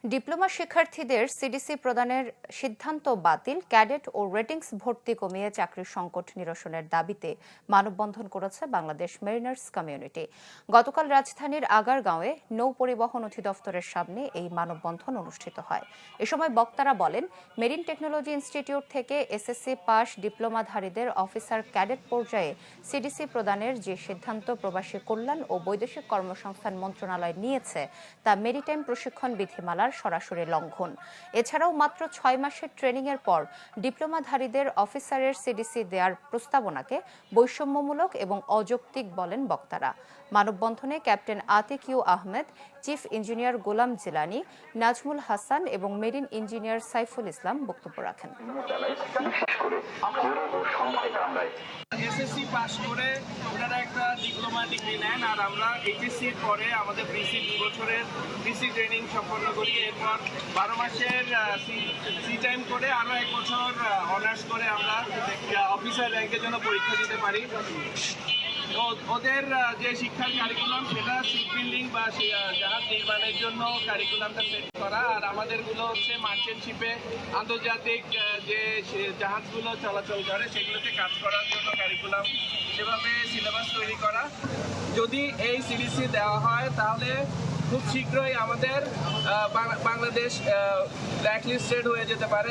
Diploma শিক্ষার্থীদের CDC প্রদানের সিদ্ধান্ত বাতিল, ক্যাডেট ও রেটিংস ভর্তি কমিয়ে চাকরির সংকট নিরসনের দাবিতে মানববন্ধন করেছে বাংলাদেশ মেরিনার্স কমিউনিটি। গতকাল রাজধানীর আগারগাঁওয়ে নৌ পরিবহন অধিদপ্তরের সামনে এই মানববন্ধন অনুষ্ঠিত হয়। এ সময় বক্তারা বলেন, মেরিন টেকনোলজি ইনস্টিটিউট থেকে এসএসসি পাস ডিপ্লোমাধারীদের অফিসার ক্যাডেট পর্যায়ে সিডিসি প্রদানের যে সিদ্ধান্ত প্রবাসী কল্যাণ ও বৈদেশিক কর্মসংস্থান মন্ত্রণালয় নিয়েছে তা মেরিটাইম প্রশিক্ষণ বিধিমালার সরাসরি লঙ্ঘন। এছাড়াও মাত্র 6 মাসের ট্রেনিংয়ের পর ডিপ্লোমাধারীদের অফিসারের সিডিসি দেওয়ার প্রস্তাবনাকে বৈষম্যমূলক এবং অযৌক্তিক বলেন বক্তারা। মানববন্ধনে captain Atik U Ahmed, chief engineer Golam Jilani, Nazmul Hasan এবং মেরিন ইঞ্জিনিয়ার সাইফুল ইসলাম বক্তব্য রাখেন। এসএসসি পাস করে ওনারা একটা ডিপ্লোমা ডিগ্রি নেন, আর আমরা এইচএসসির পরে আমাদের পিসি 2 বছরের পিসি ট্রেনিং সম্পন্ন করি। এরপর 12 মাসের সি টাইম করে আরও 1 বছর অনার্স করে আমরা অফিসার র্যাঙ্কের জন্য পরীক্ষা দিতে পারি। ওদের যে শিক্ষার কারিকুলাম সেটা শিপ বিল্ডিং বা জাহাজ নির্মাণের জন্য কারিকুলামটা সেট করা, আর আমাদেরগুলো হচ্ছে মার্চেন্ট শিপে আন্তর্জাতিক যে জাহাজগুলো চলাচল করে সেগুলোতে কাজ করার জন্য কারিকুলাম, সেভাবে সিলেবাস তৈরি করা। যদি এই সিডিসি দেওয়া হয় তাহলে খুব শীঘ্রই আমাদের বাংলাদেশ ব্ল্যাকলিস্টেড হয়ে যেতে পারে।